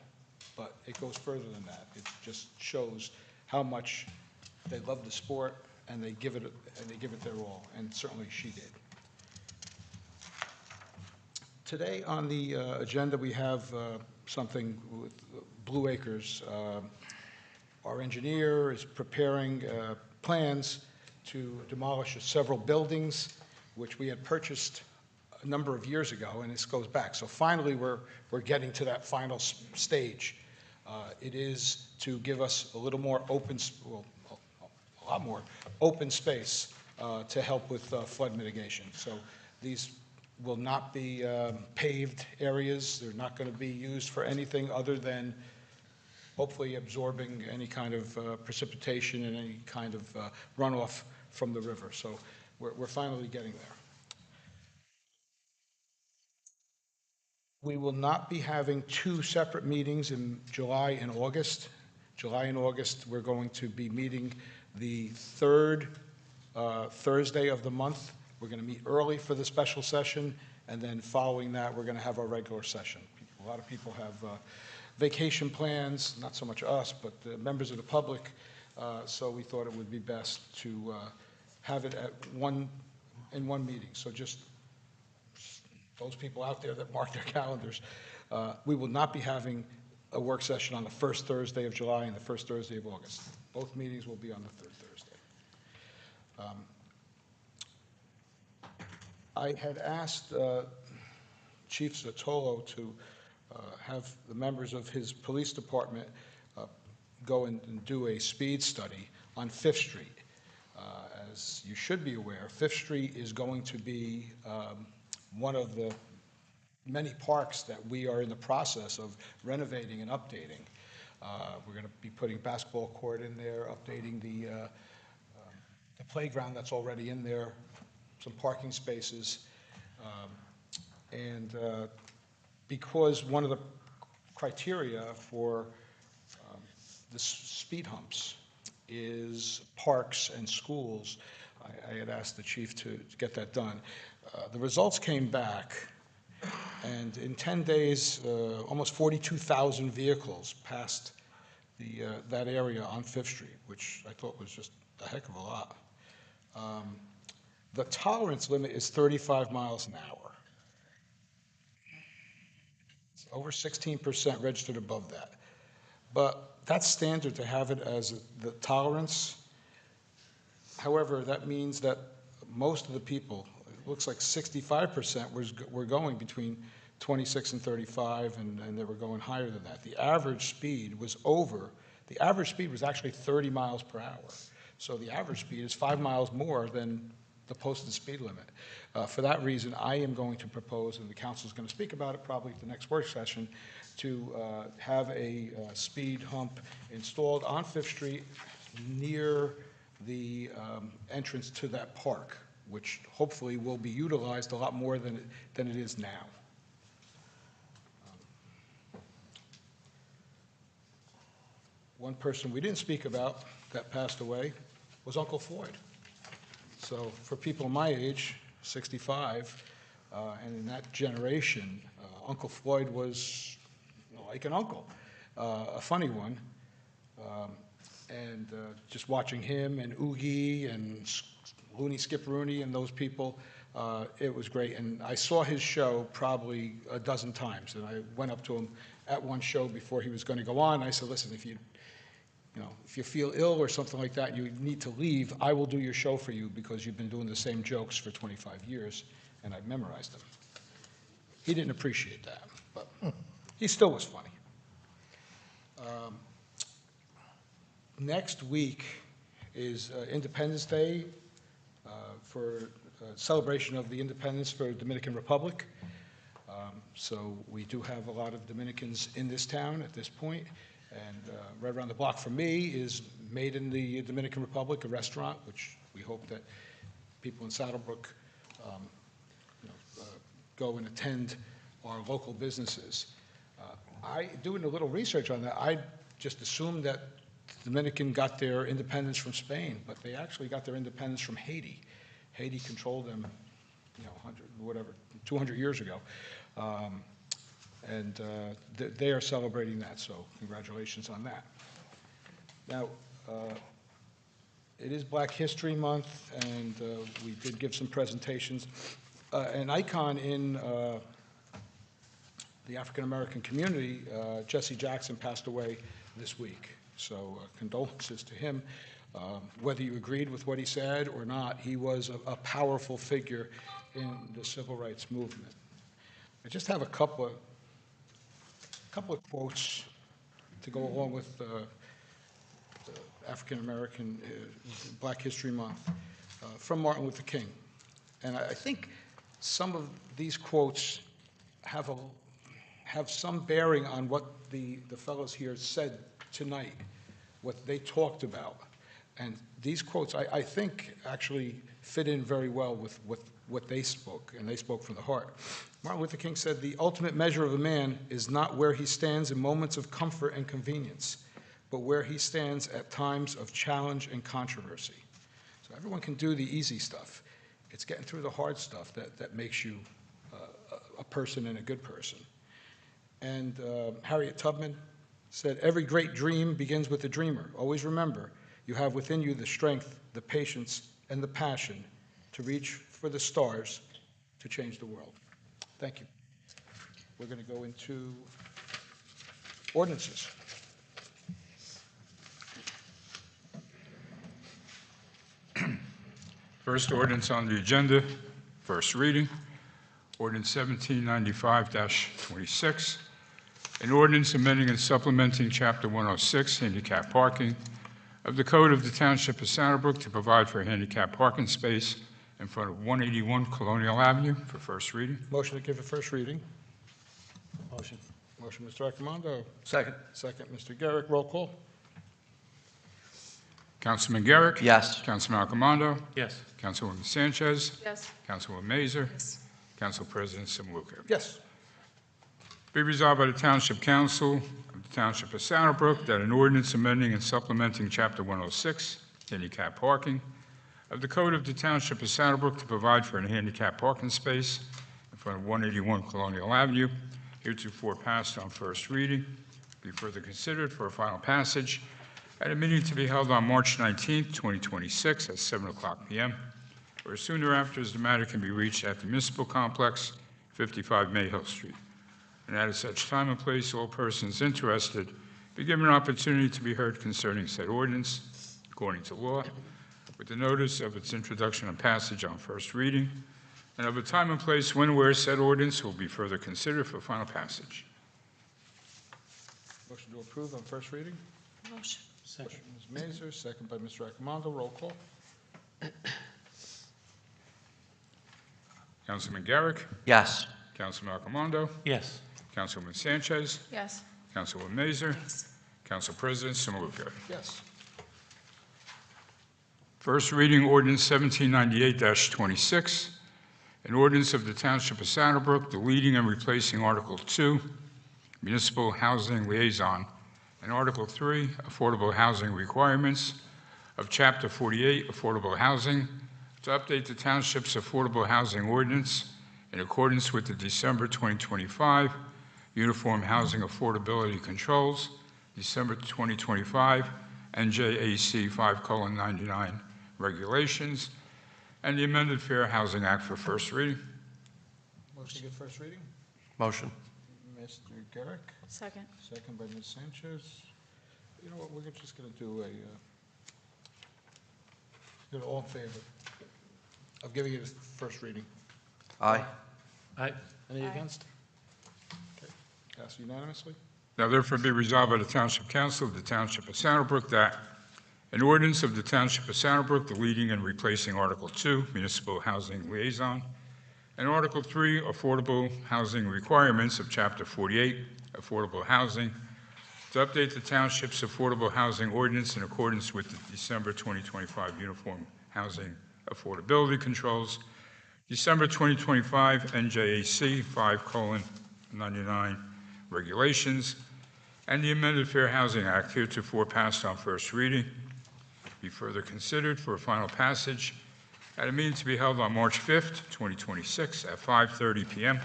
but it goes further than that. It just shows how much they love the sport and they give it their all, and certainly she did. Today on the agenda, we have something with Blue Acres. Our engineer is preparing plans to demolish several buildings, which we had purchased a number of years ago, and this goes back. So finally, we're getting to that final stage. It is to give us a little more open, well, a lot more open space to help with flood mitigation. So these will not be paved areas. They're not going to be used for anything other than hopefully absorbing any kind of precipitation and any kind of runoff from the river. So we're finally getting there. We will not be having two separate meetings in July and August. July and August, we're going to be meeting the third Thursday of the month. We're going to meet early for the special session, and then following that, we're going to have our regular session. A lot of people have vacation plans, not so much us, but the members of the public, so we thought it would be best to have it in one meeting. So just those people out there that mark their calendars, we will not be having a work session on the first Thursday of July and the first Thursday of August. Both meetings will be on the third Thursday. I had asked Chief Zotolo to have the members of his police department go and do a speed study on Fifth Street. As you should be aware, Fifth Street is going to be one of the many parks that we are in the process of renovating and updating. We're going to be putting basketball court in there, updating the playground that's already in there, some parking spaces, and because one of the criteria for the speed humps is parks and schools, I had asked the chief to get that done. The results came back, and in 10 days, almost 42,000 vehicles passed that area on Fifth Street, which I thought was just a heck of a lot. The tolerance limit is 35 miles an hour. It's over 16% registered above that. But that's standard to have it as the tolerance. However, that means that most of the people, it looks like 65% were going between 26 and 35, and they were going higher than that. The average speed was actually 30 miles per hour. So the average speed is 5 miles more than the posted speed limit. For that reason, I am going to propose, and the council is going to speak about it probably at the next work session, to have a speed hump installed on Fifth Street near the entrance to that park, which hopefully will be utilized a lot more than it is now. One person we didn't speak about that passed away was Uncle Floyd. So for people my age, 65, and in that generation, Uncle Floyd was like an uncle, a funny one. And just watching him and Oogie and Looney Skip Rooney and those people, it was great. And I saw his show probably a dozen times. And I went up to him at one show before he was going to go on. I said, listen, if you feel ill or something like that, you need to leave, I will do your show for you because you've been doing the same jokes for 25 years, and I've memorized them. He didn't appreciate that, but he still was funny. Next week is Independence Day for celebration of the independence for the Dominican Republic. So we do have a lot of Dominicans in this town at this point. And right around the block from me is Made in the Dominican Republic, a restaurant, which we hope that people in Saddlebrook go and attend our local businesses. Doing a little research on that, I just assumed that the Dominican got their independence from Spain, but they actually got their independence from Haiti. Haiti controlled them, 200 years ago. And they are celebrating that, so congratulations on that. Now, it is Black History Month, and we did give some presentations. An icon in the African-American community, Jesse Jackson, passed away this week. So condolences to him. Whether you agreed with what he said or not, he was a powerful figure in the civil rights movement. I just have a couple of quotes to go along with the African-American Black History Month from Martin Luther King. And I think some of these quotes have some bearing on what the fellows here said tonight, what they talked about. And these quotes, I think, actually fit in very well with what they spoke, and they spoke from the heart. Martin Luther King said, "The ultimate measure of a man is not where he stands in moments of comfort and convenience, but where he stands at times of challenge and controversy." So everyone can do the easy stuff. It's getting through the hard stuff that makes you a person and a good person. And Harriet Tubman said, "Every great dream begins with a dreamer. Always remember, you have within you the strength, the patience, and the passion to reach for the stars to change the world." Thank you. We're going to go into ordinances. First ordinance on the agenda, first reading, ordinance 1795-26, an ordinance amending and supplementing Chapter 106, handicap parking, of the Code of the Township of Saddlebrook to provide for a handicap parking space in front of 181 Colonial Avenue for first reading. Motion to give a first reading. Motion. Motion, Mr. Raccomando. Second. Second, Mr. Garrick. Roll call. Councilman Garrick? Yes. Councilman Alcommando? Yes. Councilwoman Sanchez? Yes. Councilwoman Mazer? Council President Simuluka. Yes. Be resolved by the Township Council of the Township of Saddlebrook that an ordinance amending and supplementing Chapter 106, handicap parking, of the Code of the Township of Saddlebrook to provide for a handicap parking space in front of 181 Colonial Avenue, heretofore passed on first reading, be further considered for a final passage at a meeting to be held on March 19, 2026 at 7:00 p.m. or soon thereafter as the matter can be reached at the Municipal Complex, 55 Mayhill Street. And at such time and place, all persons interested be given an opportunity to be heard concerning said ordinance according to law, with the notice of its introduction and passage on first reading, and of a time and place when where said ordinance will be further considered for final passage. Motion to approve on first reading? Motion. Second. Ms. Mazer, second by Mr. Accomando. Roll call. Councilman Garrick, Yes. Councilman Accomando, Yes. Councilwoman Sanchez, Yes. Councilwoman Mazer, Council President Samaluka. Yes. First reading ordinance 1798-26, an ordinance of the Township of Saddlebrook deleting and replacing Article 2, Municipal Housing Liaison, and Article 3, Affordable Housing Requirements of Chapter 48, Affordable Housing, to update the Township's Affordable Housing Ordinance in accordance with the December 2025 Uniform Housing Affordability Controls, December 2025 NJAC 5:99 regulations, and the amended Fair Housing Act for first reading. Motion to give first reading? Motion. Mr. Garrick, Second. second by Ms. Sanchez. You know what, we're just going to do all in favor of giving it a first reading. Aye. Aye. Any Aye. against? Okay, passed unanimously. Now therefore be resolved by the Township Council of the Township of Saddlebrook that an ordinance of the Township of Saddlebrook deleting and replacing Article 2, Municipal Housing Liaison, and Article 3, Affordable Housing Requirements of Chapter 48, Affordable Housing, to update the Township's Affordable Housing Ordinance in accordance with the December 2025 Uniform Housing Affordability Controls, December 2025 NJAC 5:99 regulations, and the amended Fair Housing Act heretofore passed on first reading, be further considered for a final passage at a meeting to be held on March 5th, 2026 at 5:30 p.m.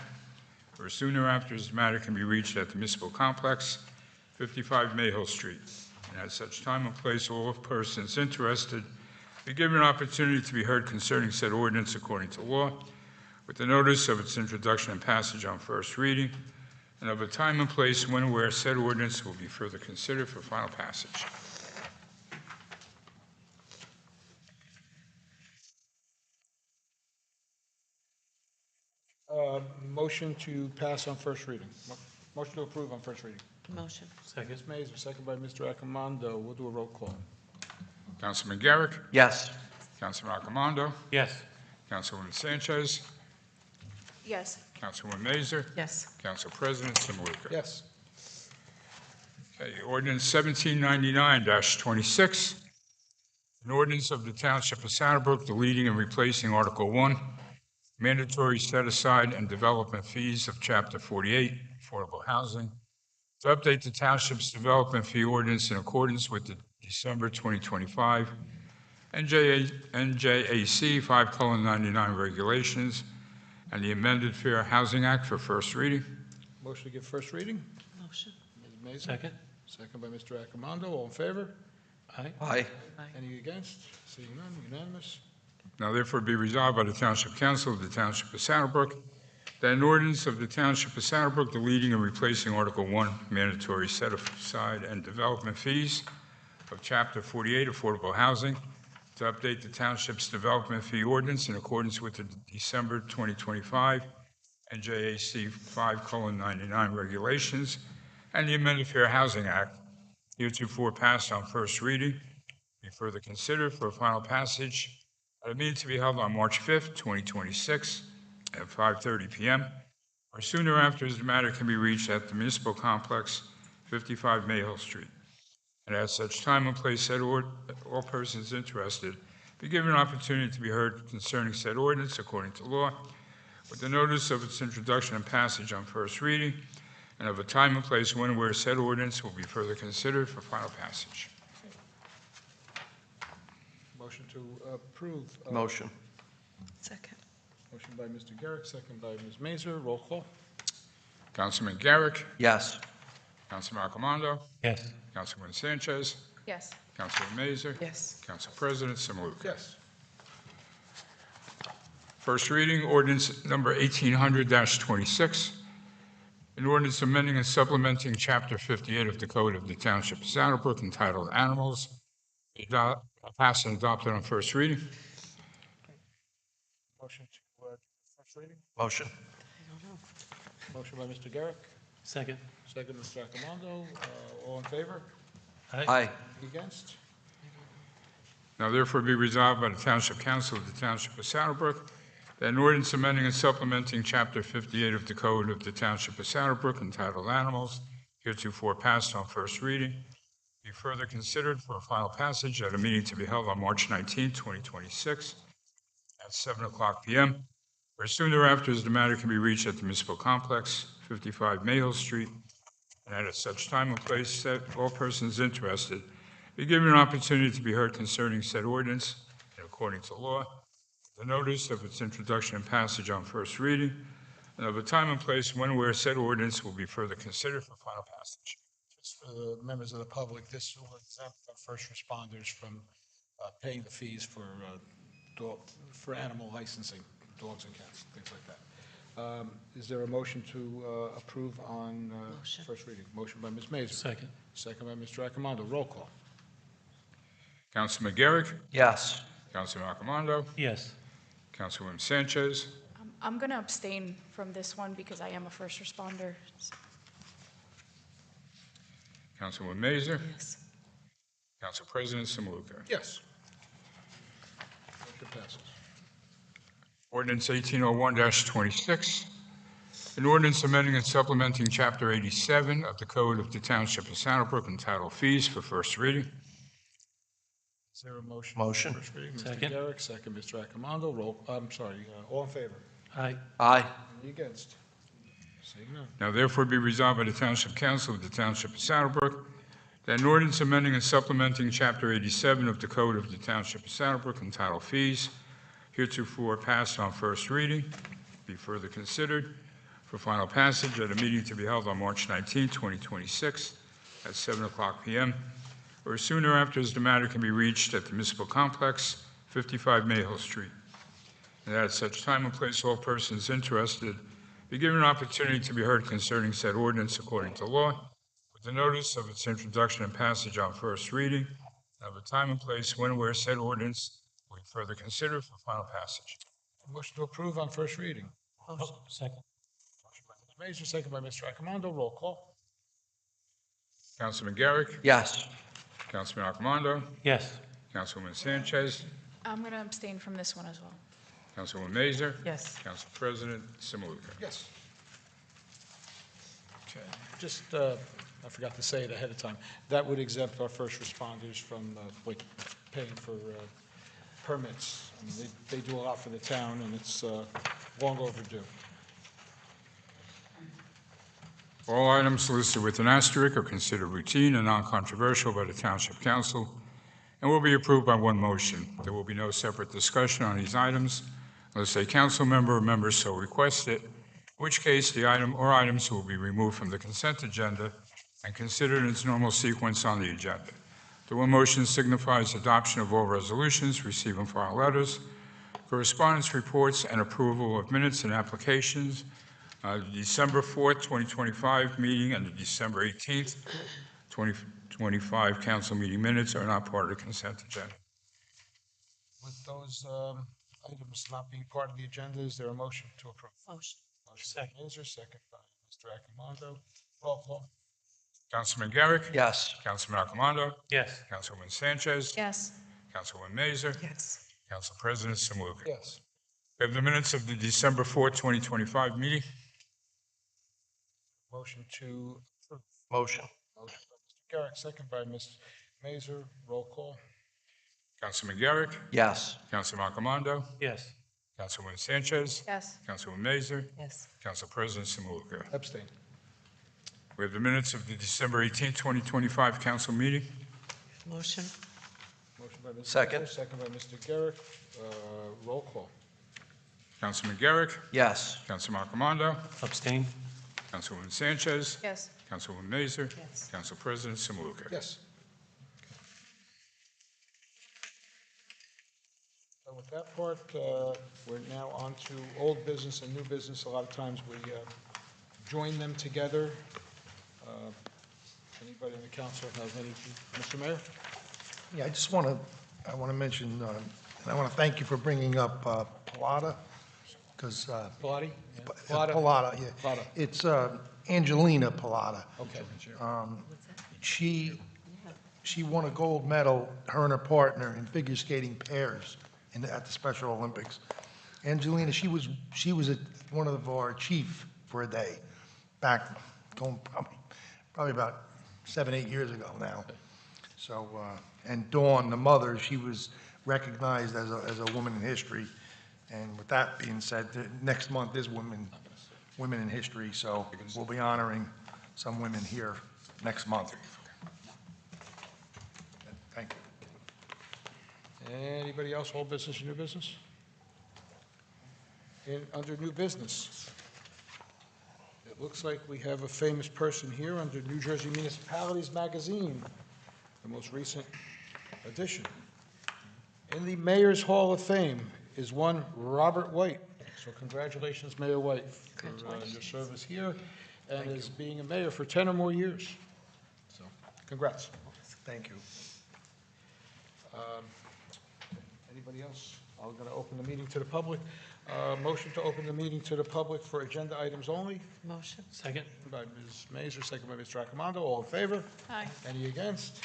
or sooner after this matter can be reached at the Municipal Complex, 55 Mayhill Street. And at such time and place, all persons interested be given an opportunity to be heard concerning said ordinance according to law, with the notice of its introduction and passage on first reading, and of a time and place when and where said ordinance will be further considered for final passage. Motion to pass on first reading. Motion to approve on first reading. Motion. Second. Ms. Mazer, second by Mr. Accomando. We'll do a roll call. Councilman Garrick, Yes. Councilman Accomando, Yes. Councilwoman Sanchez, Yes. Councilwoman Mazer, Yes. Council President Samaluka. Yes. Okay, ordinance 1799-26, an ordinance of the Township of Saddlebrook deleting and replacing Article 1, mandatory set-aside and development fees of Chapter 48, Affordable Housing, to update the Township's development fee ordinance in accordance with the December 2025 NJAC 5:99 regulations and the amended Fair Housing Act for first reading. Motion to give first reading. Motion. Ms. Mazer. Second. Second by Mr. Accomando. All in favor? Aye. Aye. Any against? Seeing none, unanimous. Now therefore be resolved by the Township Council of the Township of Saddlebrook that an ordinance of the Township of Saddlebrook deleting and replacing Article 1, mandatory set-aside and development fees of Chapter 48, Affordable Housing, to update the Township's development fee ordinance in accordance with the December 2025 NJAC 5:99 regulations and the amended Fair Housing Act, heretofore passed on first reading, be further considered for a final passage at a meeting to be held on March 5th, 2026 at 5:30 p.m. or sooner after as the matter can be reached at the Municipal Complex, 55 Mayhill Street. And at such time and place said all persons interested be given an opportunity to be heard concerning said ordinance according to law, with the notice of its introduction and passage on first reading, and of a time and place when and where said ordinance will be further considered for final passage. Motion to approve. Motion. Second. Motion by Mr. Garrick, second by Ms. Mazer. Roll call. Councilman Garrick, Yes. Councilman Accomando, Yes. Councilwoman Sanchez, Yes. Councilwoman Mazer, Yes. Council President Samaluka. Yes. First reading, ordinance number 1800-26, an ordinance amending and supplementing Chapter 58 of the Code of the Township of Saddlebrook entitled Animals, Passed and adopted on first reading. Motion to first reading? Motion. Motion by Mr. Garrick, Second. second Mr. Accomando. All in favor? Aye. Against? Now therefore be resolved by the Township Council of the Township of Saddlebrook that an ordinance amending and supplementing Chapter 58 of the Code of the Township of Saddlebrook entitled Animals, heretofore passed on first reading, be further considered for a final passage at a meeting to be held on March 19, 2026, at 7:00 p.m., or soon thereafter as the matter can be reached at the Municipal Complex, 55 Mayhill Street, and at such time and place that all persons interested be given an opportunity to be heard concerning said ordinance and according to law, the notice of its introduction and passage on first reading, and of the time and place when where said ordinance will be further considered for final passage. Just for the members of the public, this will exempt our first responders from paying the fees for animal licensing, dogs and cats, things like that. Is there a motion to approve on first reading? Motion by Ms. Mazer. Second. Second by Mr. Accomando. Roll call. Councilman Garrick, Yes. Councilman Accomando, Yes. Councilwoman Sanchez, I'm going to abstain from this one because I am a first responder. Councilwoman Mazer, Yes. Council President Samaluka. Yes. Motion passes. Ordinance 1801-26, an ordinance amending and supplementing Chapter 87 of the Code of the Township of Saddlebrook entitled Fees for first reading. Is there a motion? Motion. First reading, Mr. Second. Garrick, second Mr. Accomando. All in favor? Aye. Aye. Any against? Seeing none. Now therefore be resolved by the Township Council of the Township of Saddlebrook that an ordinance amending and supplementing Chapter 87 of the Code of the Township of Saddlebrook entitled Fees, heretofore passed on first reading, be further considered for final passage at a meeting to be held on March 19, 2026, at 7:00 p.m., or soon thereafter as the matter can be reached at the Municipal Complex, 55 Mayhill Street, and that at such time and place all persons interested be given an opportunity to be heard concerning said ordinance according to law, with the notice of its introduction and passage on first reading, and of the time and place when and where said ordinance will be further considered for final passage. Motion to approve on first reading. Second. Motion by Ms. Mazer, second by Mr. Accomando. Roll call. Councilman Garrick, Yes. Councilman Accomando, Yes. Councilwoman Sanchez, I'm going to abstain from this one as well. Councilwoman Mazer, Yes. Council President Samaluka. Yes. Okay, just, I forgot to say it ahead of time, that would exempt our first responders from, paying for permits. I mean, they do a lot for the town, and it's long overdue. All items listed with an asterisk are considered routine and non-controversial by the Township Council and will be approved by one motion. There will be no separate discussion on these items unless a council member or members so request it, in which case the item or items will be removed from the consent agenda and considered in its normal sequence on the agenda. The one motion signifies adoption of all resolutions, receive and file letters, correspondence reports, and approval of minutes and applications. The December 4th, 2025 meeting and the December 18th, 2025 council meeting minutes are not part of the consent agenda. With those items not being part of the agenda, is there a motion to approve? Motion. Motion by Mazer, second by Mr. Accomando. Roll call. Councilman Garrick? Yes. Councilman Accomando? Yes. Councilwoman Sanchez? Yes. Councilwoman Mazer? Yes. Council President Samaluka. Yes. We have the minutes of the December 4th, 2025 meeting. Motion to approve. Motion. Motion by Mr. Garrick, second by Ms. Mazer. Roll call. Councilman Garrick? Yes. Councilman Accomando? Yes. Councilwoman Sanchez? Yes. Councilwoman Mazer? Yes. Council President Samaluka. Abstain. We have the minutes of the December 18th, 2025 council meeting. Motion. Motion by Ms. Second. Mazer, second by Mr. Garrick. Roll call. Councilman Garrick? Yes. Councilman Accomando? Abstain. Councilwoman Sanchez? Yes. Councilwoman Mazer? Yes. Council President Samaluka. Yes. So with that part, we're now on to old business and new business. A lot of times we join them together. Anybody in the council have any? Mr. Mayor? Yeah, I just want to I want to mention, and I want to thank you for bringing up Pilata, because... Pilati? Pilata, yeah. Pilata. It's Angelina Pilata. Okay. She won a gold medal, her and her partner, in figure skating pairs at the Special Olympics. Angelina, she was one of our chief for a day, back, going probably about 7, 8 years ago now. So, and Dawn, the mother, she was recognized as a woman in history. And with that being said, next month is Women in History, so we'll be honoring some women here next month. Thank you. Anybody else, old business or new business? Under new business, it looks like we have a famous person here under New Jersey Municipalities Magazine, the most recent edition. In the Mayor's Hall of Fame is one Robert White. So congratulations, Mayor White, for your service here and as being a mayor for 10 or more years. So congrats. Thank you. Anybody else? I'm going to open the meeting to the public. Motion to open the meeting to the public for agenda items only. Motion. Second? By Ms. Mazer, second by Mr. Accomando. All in favor? Aye. Any against?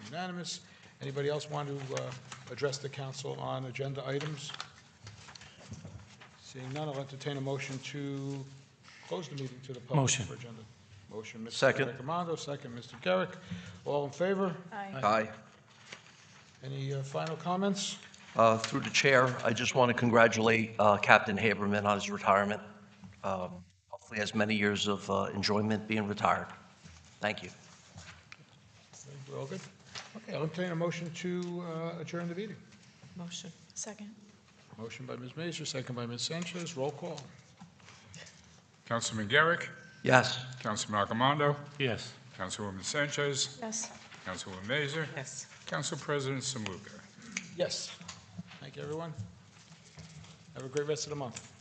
Unanimous. Anybody else want to address the council on agenda items? Seeing none, I'll entertain a motion to close the meeting to the public. Motion. For agenda. Motion, Mr. Second. Accomando, second, Mr. Garrick. All in favor? Aye. Aye. Any final comments? Through the chair, I just want to congratulate Captain Haberman on his retirement. Hopefully has many years of enjoyment being retired. Thank you. We're all good? Okay, I'll entertain a motion to adjourn the meeting. Motion. Second. Motion by Ms. Mazer, second by Ms. Sanchez. Roll call. Councilman Garrick, Yes. Councilman Accomando, Yes. Councilwoman Sanchez, Yes. Councilwoman Mazer, Yes. Council President Samuka. Yes. Thank you, everyone. Have a great rest of the month.